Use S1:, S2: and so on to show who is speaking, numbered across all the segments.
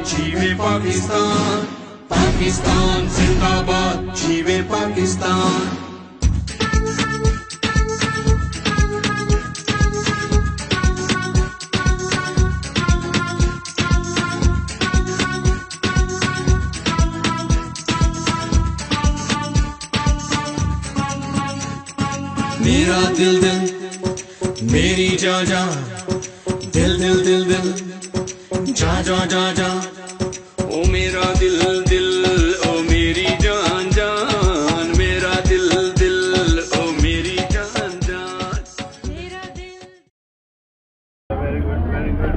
S1: जीवे पाकिस्तान, पाकिस्तान जिंदाबाद, जीवे पाकिस्तान। मेरा दिल दिल मेरी जा जा, दिल दिल दिल दिल जा जा जा जा, ओ मेरा दिल दिल, ओ मेरी जान जान, मेरा दिल दिल, ओ मेरी जान जान, मेरा दिल।
S2: Very good very good.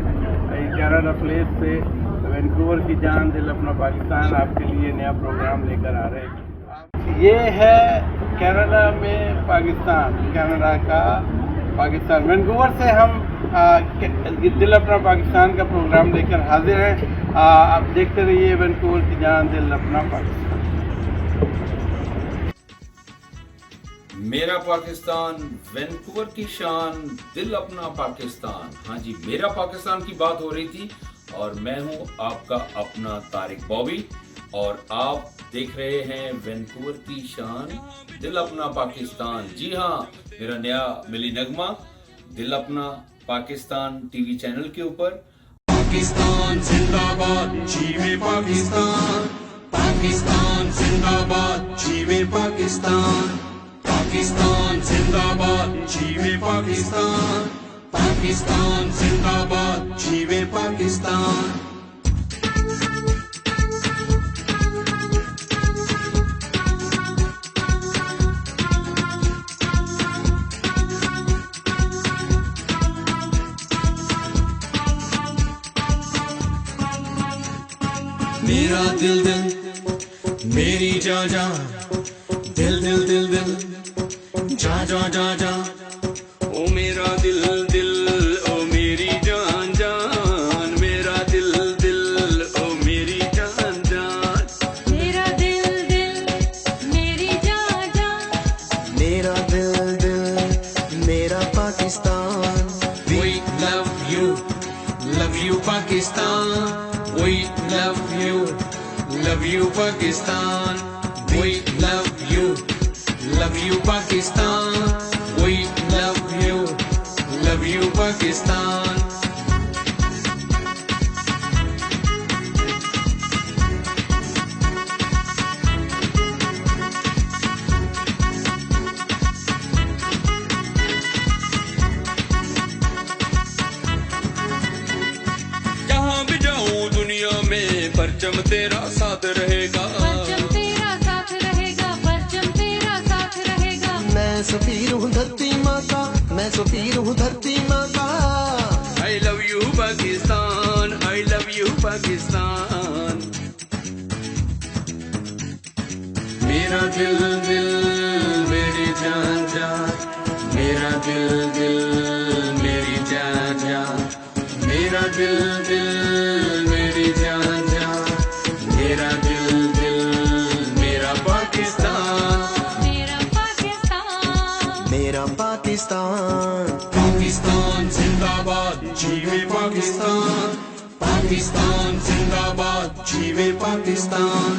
S2: Canada place से वैंकूवर की जान दिल अपना पाकिस्तान आपके लिए नया प्रोग्राम लेकर आ रहे हैं। ये है कनाडा में पाकिस्तान, कनाडा का पाकिस्तान। वैंकूवर से हम दिल अपना पाकिस्तान का प्रोग्राम लेकर हाजिर हैं। आप देखते रहिए वैंकूवर की जान दिल अपना पाकिस्तान।
S3: मेरा पाकिस्तान, वैंकूवर की शान, दिल अपना पाकिस्तान। हाँ जी, मेरा पाकिस्तान की बात हो रही थी और मैं हूँ आपका अपना तारिक बॉबी और आप देख रहे हैं वैंकूवर की शान, दिल अपना पाकिस्तान। जी हाँ, मेरा नया मिली नगमा दिल अपना पाकिस्तान टीवी चैनल के ऊपर।
S1: पाकिस्तान जिंदाबाद, जीवे पाकिस्तान, पाकिस्तान जिंदाबाद, जीवे पाकिस्तान, पाकिस्तान जिंदाबाद, जीवे पाकिस्तान, पाकिस्तान जिंदाबाद, जीवे पाकिस्तान। मेरा दिल दिल मेरी जा जा, दिल दिल दिल दिल जा जा जा जा, ओ मेरा दिल दिल, ओ मेरी जान जान, मेरा दिल दिल, ओ मेरी जान जान, मेरा दिल दिल मेरी जा जा,
S4: मेरा दिल दिल मेरा Pakistan.
S1: We love you Pakistan, we love you Pakistan, we love you Pakistan, we love you Pakistan। जहाँ भी जाऊँ दुनिया में परचम तेरा साथ रहेगा,
S5: परचम तेरा साथ रहेगा, परचम तेरा साथ रहेगा।
S4: मैं सफीर हूँ धरती माँ का, मैं सफीर हूँ धरती माँ का।
S1: I love you Pakistan, I love you Pakistan. मेरा दिल दिल मेरी जान जान, मेरा दिल दिल मेरी जान जान, मेरा दिल दिल मेरी जान जान, मेरा दिल दिल मेरा पाकिस्तान,
S5: मेरा पाकिस्तान,
S4: मेरा पाकिस्तान।
S1: पाकिस्तान जिंदाबाद, जीवे पाकिस्तान, पाकिस्तान जिंदाबाद, जीवे पाकिस्तान,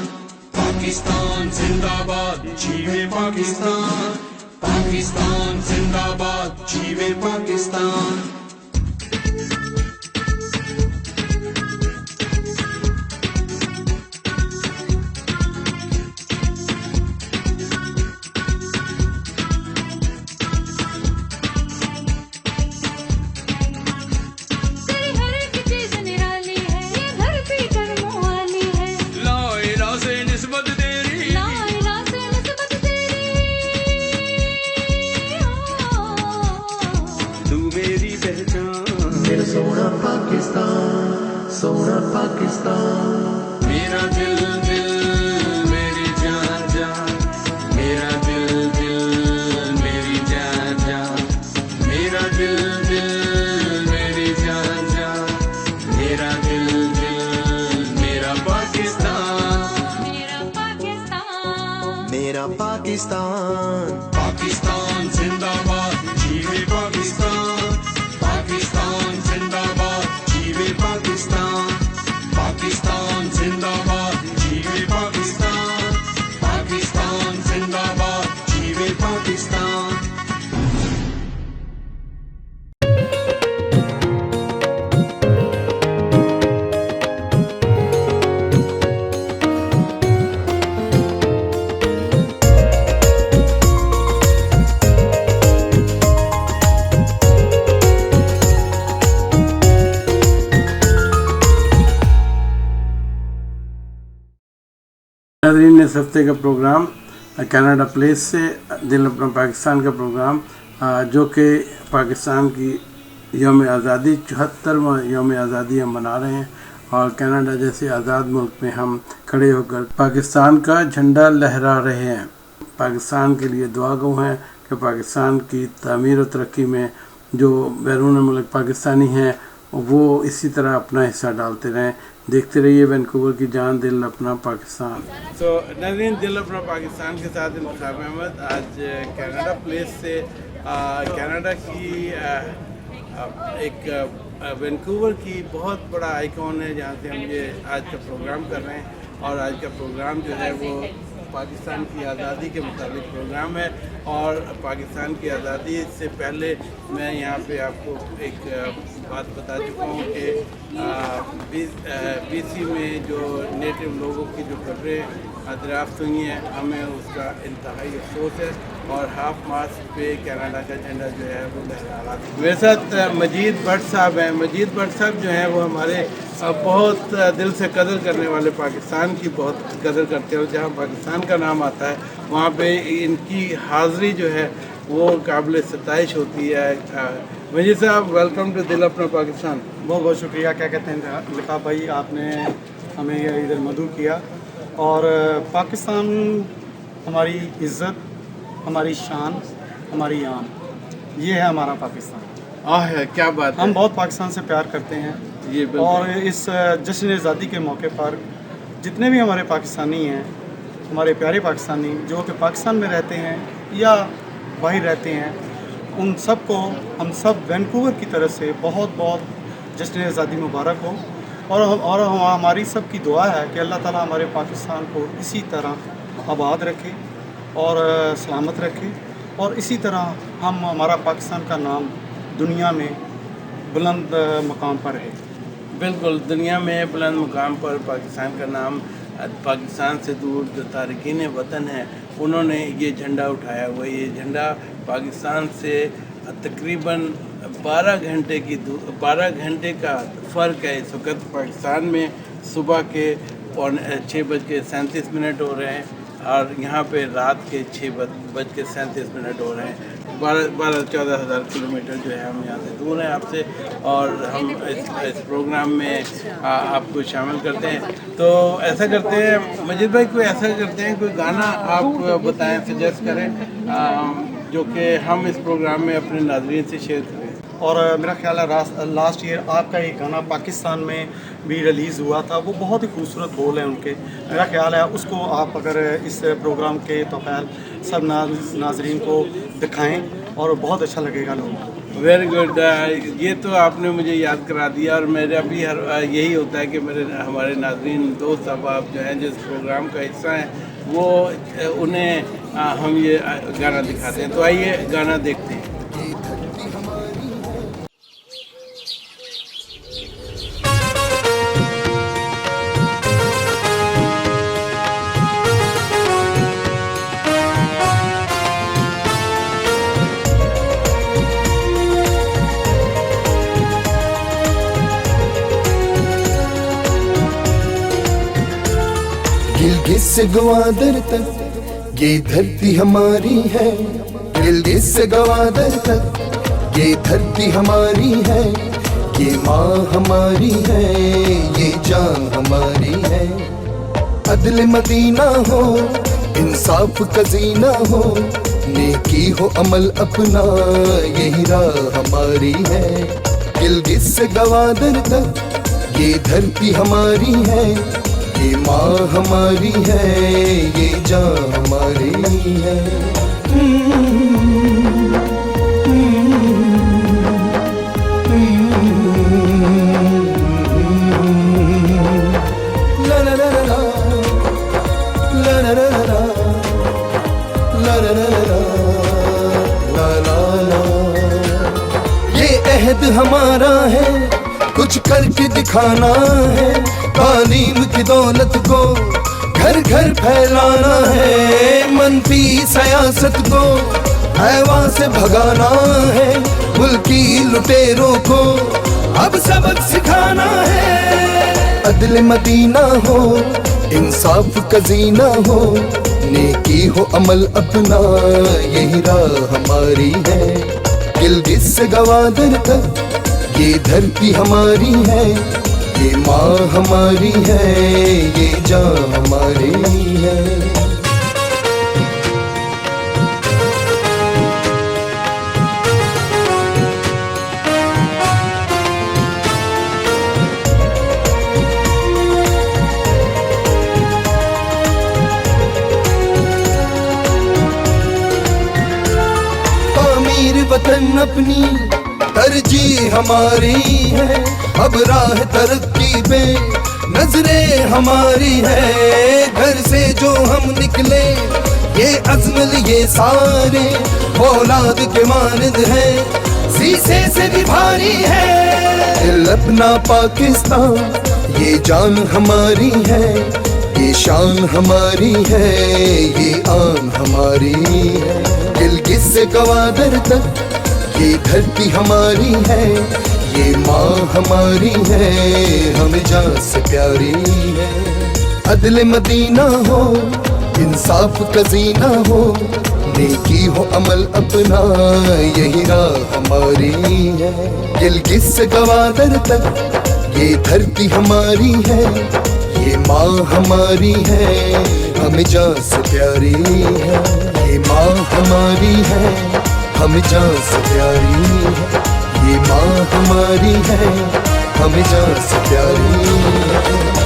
S1: पाकिस्तान जिंदाबाद, जीवे पाकिस्तान, पाकिस्तान जिंदाबाद, जीवे पाकिस्तान।
S5: तेरी हर एक चीज निराली है, ये धरती कर्मों वाली है।
S1: ला इलाहा से निस्बत तेरी,
S5: ला इलाहा से निस्बत तेरी,
S1: तू मेरी पहचान।
S4: मेरा सोना पाकिस्तान, सोना पाकिस्तान।
S1: मेरा दिल दिल मेरी जान जान, मेरा दिल दिल मेरी जान जान, मेरा दिल दिल मेरी जान जान, मेरा दिल दिल मेरा पाकिस्तान,
S5: मेरा पाकिस्तान,
S4: मेरा पाकिस्तान।
S1: पाकिस्तान जिंदाबाद, जीवे पाकिस्तान, पाकिस्तान जिंदाबाद, जीवे पाकिस्तान, पाकिस्तान
S2: इस हफ्ते का प्रोग्राम कनाडा प्लेस से दिल अपना पाकिस्तान का प्रोग्राम, जो कि पाकिस्तान की यौम आज़ादी 74वां यौम आज़ादी हम मना रहे हैं और कनाडा जैसे आज़ाद मुल्क में हम खड़े होकर पाकिस्तान का झंडा लहरा रहे हैं। पाकिस्तान के लिए दुआ गो हैं कि पाकिस्तान की तामीर और तरक्की में जो बैरून मुल्क पाकिस्तानी हैं वो इसी तरह अपना हिस्सा डालते रहें। देखते रहिए वैंकूवर की जान दिल अपना पाकिस्तान।
S6: तो नाज़रीन, दिल अपना पाकिस्तान के साथ इंतखाब अहमद आज कनाडा प्लेस से कनाडा की एक वैंकूवर की बहुत बड़ा आइकॉन है जहाँ से हम ये आज का प्रोग्राम कर रहे हैं। और आज का प्रोग्राम जो है वो पाकिस्तान की आज़ादी के मुताबिक प्रोग्राम है। और पाकिस्तान की आज़ादी से पहले मैं यहाँ पे आपको एक बात बता चुका हूँ कि BC में जो नेटिव लोगों की जो खबरें दरियाफ्त हुई हैं, हमें उसका इंतहाई अफसोस है। और हाफ मास्ट पे कनाडा का झंडा जो है वो लहरा रहा है। मेरे साथ मजीद भट्ट साहब हैं। मजीद भट्ट साहब जो हैं वो हमारे बहुत दिल से कदर करने वाले, पाकिस्तान की बहुत कदर करते हैं। और जहाँ पाकिस्तान का नाम आता है वहाँ पे इनकी हाज़िरी जो है वो काबिल सताइश होती है। मजीद साहब, वेलकम टू दिल अपना पाकिस्तान।
S7: बहुत बहुत शुक्रिया। क्या कहते हैं लिताफ़ भाई, आपने हमें इधर मदऊ किया। और पाकिस्तान हमारी इज़्ज़त, हमारी शान, हमारी आन, ये है हमारा पाकिस्तान।
S6: क्या बात है।
S7: हम बहुत पाकिस्तान से प्यार करते हैं।
S6: ये
S7: और इस जश्न आज़ादी के मौके पर जितने भी हमारे पाकिस्तानी हैं, हमारे प्यारे पाकिस्तानी जो कि पाकिस्तान में रहते हैं या बाहर रहते हैं, उन सब को हम सब वैंकूवर की तरफ से बहुत बहुत जश्न आज़ादी मुबारक हो। और हमारी सब की दुआ है कि अल्लाह ताला हमारे पाकिस्तान को इसी तरह आबाद रखे और सलामत रखे और इसी तरह हमारा पाकिस्तान का नाम दुनिया में बुलंद मकाम पर रहे।
S6: बिल्कुल, दुनिया में बुलंद मुकाम पर पाकिस्तान का नाम। पाकिस्तान से दूर जो तारकीन वतन हैं उन्होंने ये झंडा उठाया हुआ। ये झंडा पाकिस्तान से तकरीबन 12 घंटे का फ़र्क है। इस वक्त पाकिस्तान में सुबह के 6:37 हो रहे हैं और यहाँ पे रात के 6:37 हो रहे हैं। 12-14 हज़ार किलोमीटर जो है हम यहाँ से दूर हैं आपसे। और हम इस प्रोग्राम में आपको शामिल करते हैं। तो ऐसा करते हैं मजीद भाई, कोई ऐसा करते हैं, कोई गाना आप बताएं, सजेस्ट करें जो कि हम इस प्रोग्राम में अपने नाज़रीन से शेयर करें।
S7: और मेरा ख्याल है लास्ट ईयर आपका एक गाना पाकिस्तान में भी रिलीज़ हुआ था, वो बहुत ही खूबसूरत बोल हैं उनके। मेरा ख्याल है उसको आप अगर इस प्रोग्राम के तौर सब नाजरीन को दिखाएं और बहुत अच्छा लगेगा लोगों को।
S6: Very good. ये तो आपने मुझे याद करा दिया। और मेरा भी यही होता है कि हमारे नाजरीन दोस्त अहबाब जो हैं जिस प्रोग्राम का हिस्सा हैं वो उन्हें हम ये गाना दिखाते हैं। तो आइए गाना देखते हैं।
S4: गिलगित से ग्वादर तक ये धरती हमारी है। गिलगित से ग्वादर तक ये धरती हमारी है। ये माँ हमारी है, ये जान हमारी है। अदल मदीना हो, इंसाफ का जीना हो, नेकी हो अमल अपना, यही राह हमारी है। गिलगित से ग्वादर तक ये धरती हमारी है। ये माँ हमारी है, ये जान हमारी है। ला ला ला ला ला ला ला ला ला ला ला ला। ये अहद हमारा है, कुछ करके दिखाना है। तालीम की दौलत को घर घर फैलाना है। मनफी सियासत को हैवा से भगाना है। मुल्की लुटेरों को अब सबक सिखाना है। अदल मदीना हो, इंसाफ का जीना हो, नेकी हो अमल अपना, यही राह हमारी है। गिलगित से गवादर तक ये धरती हमारी है, ये माँ हमारी है, ये जान हमारी है। वतन अपनी तरजीह हमारी है, अब राह तरक्की पे नजरें हमारी है। घर से जो हम निकले ये अज़्म लिए सारे, औलाद के मानद है, शीशे से भी भारी है। दिल अपना पाकिस्तान, ये जान हमारी है, ये शान हमारी है, ये आन हमारी है। गिलगित से गवादर तक ये धरती हमारी है, ये माँ हमारी है, हमें जान से प्यारी है। अदल मदीना हो, इंसाफ का जीना हो, नेकी हो अमल अपना, यही राह हमारी है। गिलगित से गवादर तक ये धरती हमारी है, ये माँ हमारी है, हमें जान से प्यारी है। ये माँ हमारी है, हमें जान से प्यारी है, ये माँ हमारी है, हमें जान से प्यारी है।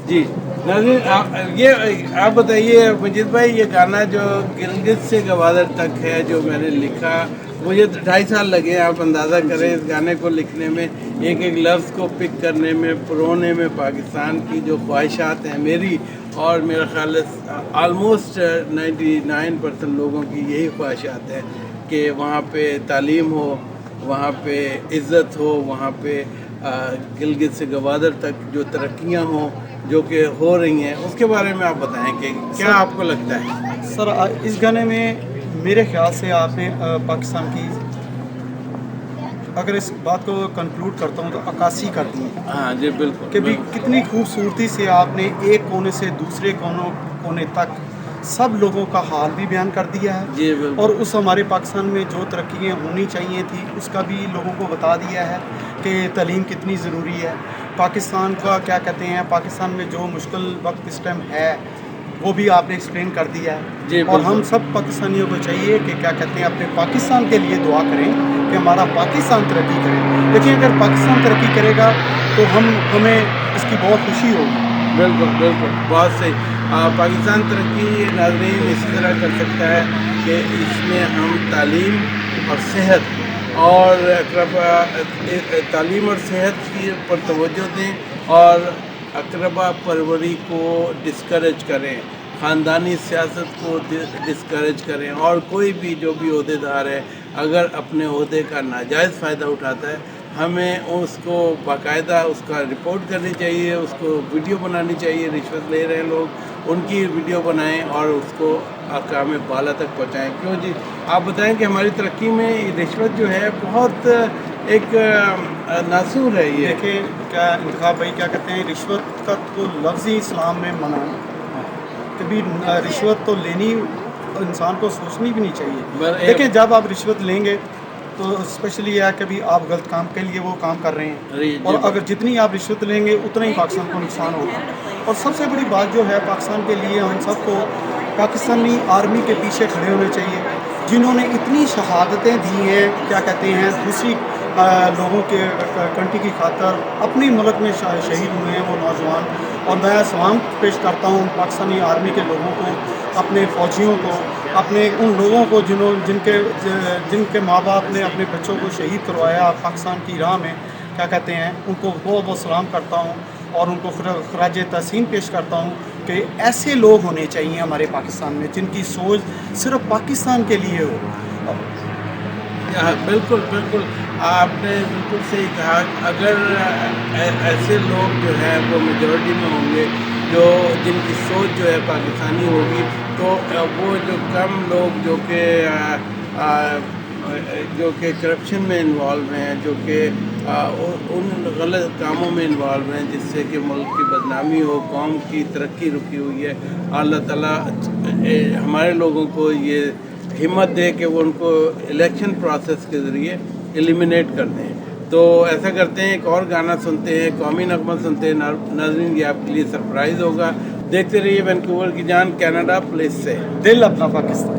S2: जी नाज़रीन, आप बताइए मजीद भाई, ये गाना जो गिलगित से गवादर तक है जो मैंने लिखा, मुझे 2.5 साल लगे। आप अंदाज़ा करें इस गाने को लिखने में, एक एक लफ्ज़ को पिक करने में, पुरोने में पाकिस्तान की जो ख्वाहिशात हैं मेरी और मेरा ख्याल है आलमोस्ट 99% लोगों की यही ख्वाहिशात है कि वहाँ पे तालीम हो, वहाँ पे इज़्ज़त हो, वहाँ पे गिलगित से गवादर तक जो तरक्कियाँ हों जो कि हो रही हैं, उसके बारे में आप बताएं कि क्या आपको लगता है।
S7: सर, इस गाने में मेरे ख्याल से आपने पाकिस्तान की, अगर इस बात को कंक्लूड करता हूँ तो अक्कासी कर दी है।
S2: हाँ जी, बिल्कुल।
S7: कि भी कितनी खूबसूरती से आपने एक कोने से दूसरे कोने तक सब लोगों का हाल भी बयान कर दिया है
S2: जी, बिल्कुल।
S7: और उस हमारे पाकिस्तान में जो तरक्कियाँ होनी चाहिए थी उसका भी लोगों को बता दिया है कि तालीम कितनी ज़रूरी है। पाकिस्तान का क्या कहते हैं, पाकिस्तान में जो मुश्किल वक्त इस टाइम है वो भी आपने एक्सप्लेन कर दिया
S2: जी,
S7: है। और हम सब पाकिस्तानियों को चाहिए कि क्या कहते हैं अपने पाकिस्तान के लिए दुआ करें कि हमारा पाकिस्तान तरक्की करे। लेकिन अगर पाकिस्तान तरक्की करेगा तो हमें इसकी बहुत खुशी होगी।
S2: बिल्कुल बिल्कुल, बहुत सही। पाकिस्तान तरक्की नाज़रीन इसी तरह कर सकता है कि इसमें हम तालीम और सेहत और तालीम और सेहत की पर तवज्जो दें और अक़रबा परवरी को डिस्करेज करें, ख़ानदानी सियासत को डिस्करेज करें। और कोई भी जो भी ओहदेदार है अगर अपने ओहदे का नाजायज़ फ़ायदा उठाता है, हमें उसको बाकायदा उसका रिपोर्ट करनी चाहिए, उसको वीडियो बनानी चाहिए। रिश्वत ले रहे हैं लोग, उनकी वीडियो बनाएं और उसको अकाम बाला तक पहुंचाएं। क्यों जी, आप बताएं कि हमारी तरक्की में रिश्वत जो है बहुत एक नासूर है। ये
S7: देखिए क्या इंतखाब भाई क्या कहते हैं, रिश्वत का तो लफ्ज़ ही इस्लाम में मना है। कभी रिश्वत तो लेनी इंसान को सोचनी भी नहीं चाहिए। देखिए जब आप रिश्वत लेंगे तो स्पेशली यह है कि भी आप गलत काम के लिए वो काम कर रहे हैं, और अगर जितनी आप रिश्वत लेंगे उतना ही पाकिस्तान को नुकसान होगा। और सबसे बड़ी बात जो है पाकिस्तान के लिए, हम सबको पाकिस्तानी आर्मी के पीछे खड़े होने चाहिए जिन्होंने इतनी शहादतें दी हैं, क्या कहते हैं दूसरी लोगों के कंट्री की खातर अपने मुल्क में शहीद हुए हैं वो नौजवान। और मैं सलाम पेश करता हूँ पाकिस्तानी आर्मी के लोगों को, अपने फ़ौजियों को, अपने उन लोगों को जिनके माँ बाप ने अपने बच्चों को शहीद करवाया पाकिस्तान की राह में, क्या कहते हैं, उनको बहुत बहुत सलाम करता हूँ और उनको खराज तहसीन पेश करता हूँ कि ऐसे लोग होने चाहिए हमारे पाकिस्तान में जिनकी सोच सिर्फ पाकिस्तान के लिए हो।
S2: बिल्कुल बिल्कुल, आपने बिल्कुल सही कहा। अगर ऐसे लोग जो हैं वो मेजॉरिटी में होंगे जो जिनकी सोच जो है पाकिस्तानी होगी, तो वो जो कम लोग जो कि जो कि करप्शन में इन्वॉल्व हैं, जो कि उन गलत कामों में इन्वॉल्व हैं जिससे कि मुल्क की बदनामी हो, कौम की तरक्की रुकी हुई है। अल्लाह ताला हमारे लोगों को ये हिम्मत दे कि वो उनको इलेक्शन प्रोसेस के ज़रिए एलिमिनेट कर दें। तो ऐसा करते हैं, एक और गाना सुनते हैं, कौमी नगमा सुनते हैं। नाज़रीन, ये आपके लिए सरप्राइज़ होगा। देखते रहिए वैंकूवर की जान कनाडा प्लेस से।
S7: दिल अपना पाकिस्तान।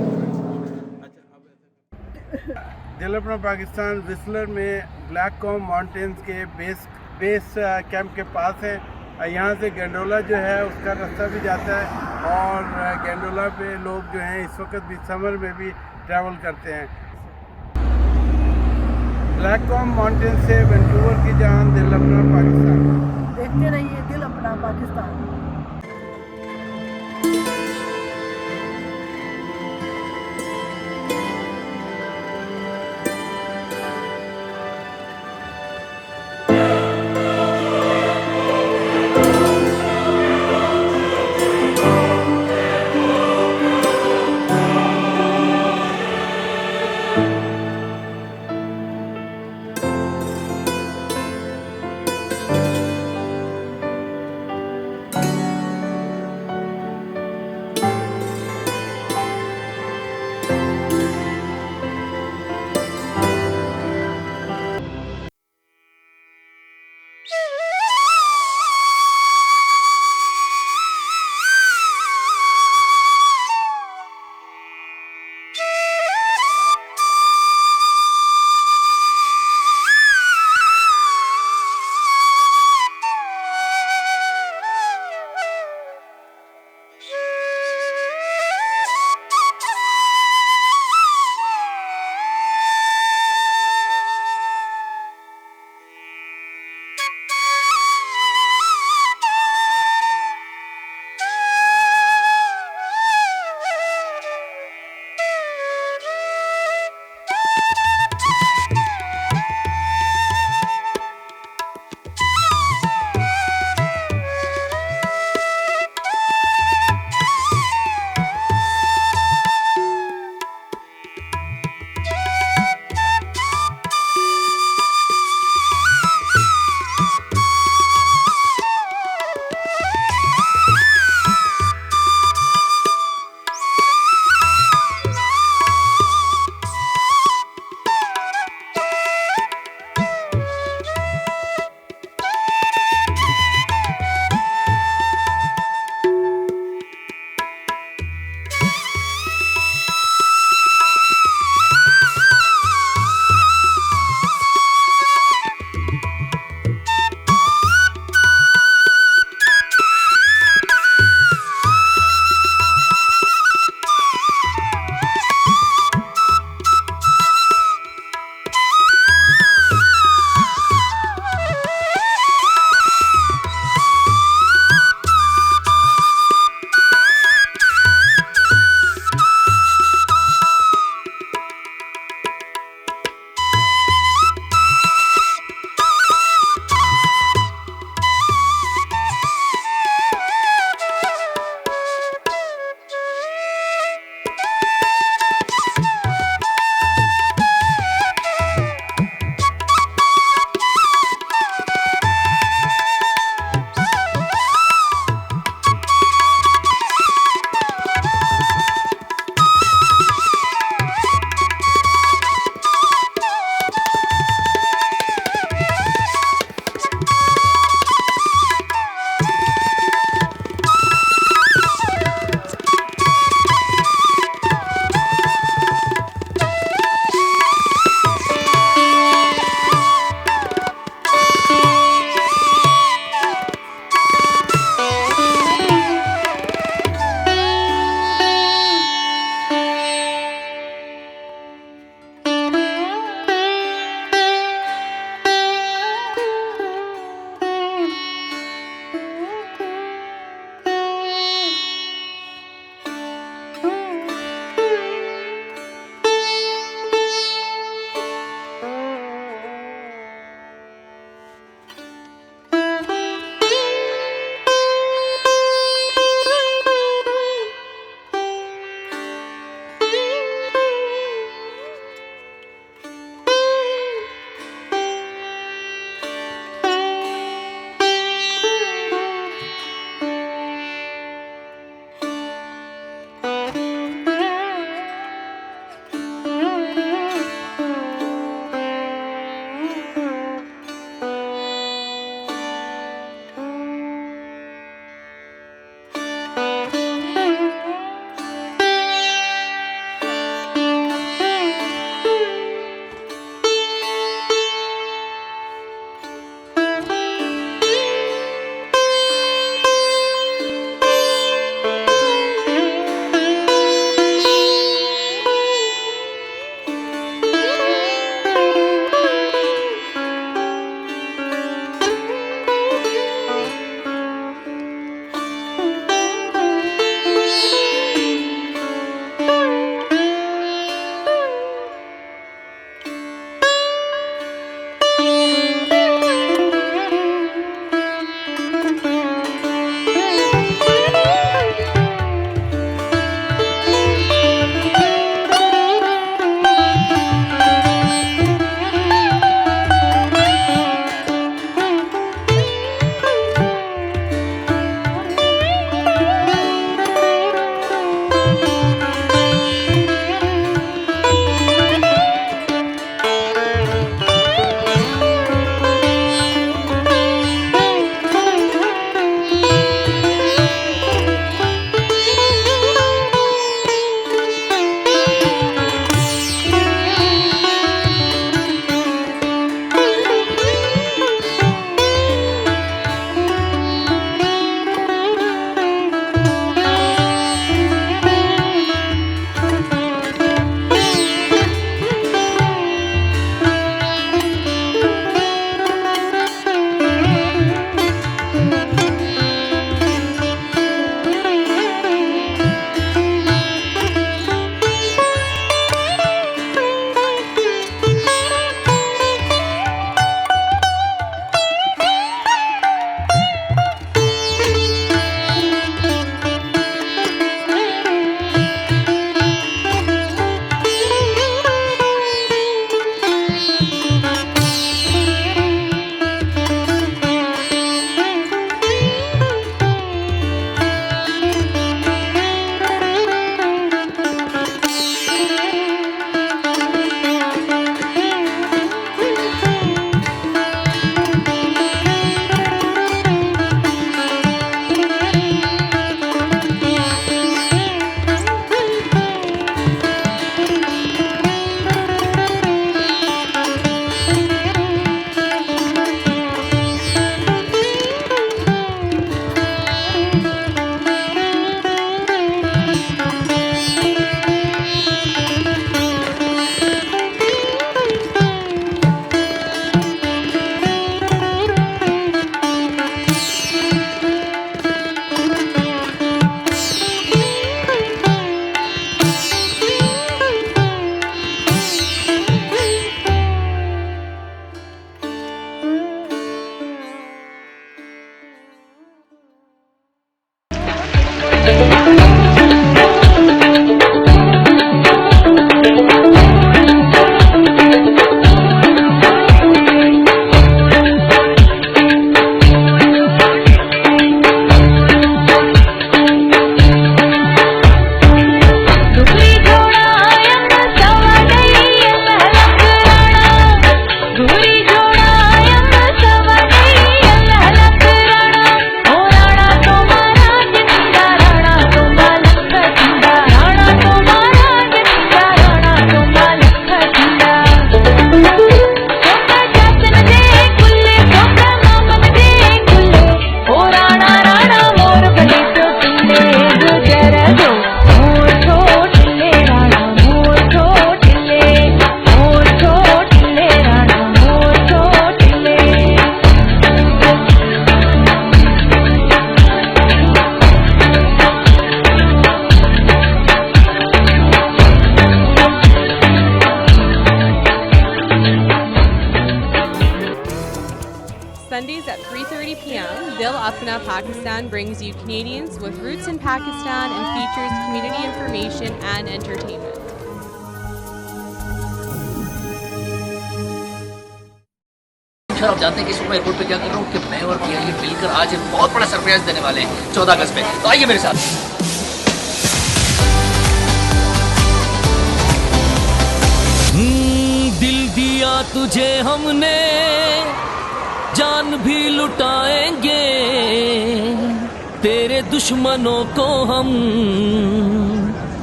S2: दिल अपना पाकिस्तान विस्लर में ब्लैक कॉम माउंटेन्स के बेस कैंप के पास है। यहाँ से गंडोला जो है उसका रास्ता भी जाता है और गंडोला पे लोग जो हैं इस वक्त भी समर में भी ट्रैवल करते हैं। ब्लैक कॉम माउंटेन से वैंकूवर की जान, दिल अपना पाकिस्तान।
S8: देखते रहिए दिल अपना Pakistan.
S9: Apna Pakistan brings you Canadians with roots in Pakistan and features community information and entertainment.
S10: Sir आप जानते हैं कि मैं एयरपोर्ट पे क्या कर रहा हूँ कि मैं और किया ये मिलकर आज एक बहुत बड़ा सरप्राइज देने वाले हैं 14 अगस्त पे। तो आइए मेरे साथ।
S11: दिल दिया तुझे हमने, जान भी लुटाएंगे, तेरे दुश्मनों को हम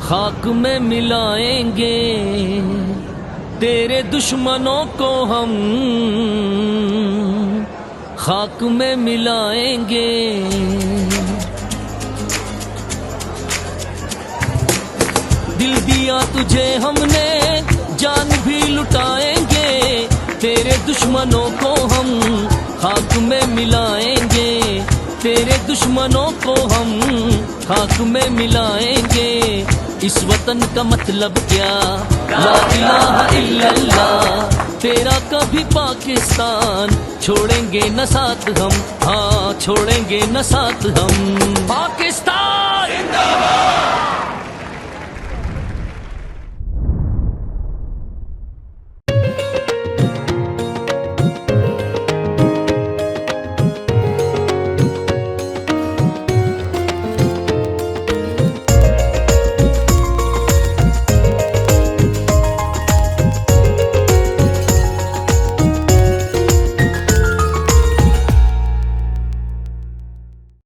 S11: खाक में मिलाएंगे, तेरे दुश्मनों को हम खाक में मिलाएंगे। दिल दिया तुझे हमने, जान भी लुटाएंगे, तेरे दुश्मनों को हम खाक में मिलाएंगे, तेरे दुश्मनों को हम खाक में मिलाएंगे। इस वतन का मतलब क्या, ला इलाहा इल्लल्लाह, तेरा कभी पाकिस्तान छोड़ेंगे न साथ हम, हाँ छोड़ेंगे न साथ हम। पाकिस्तान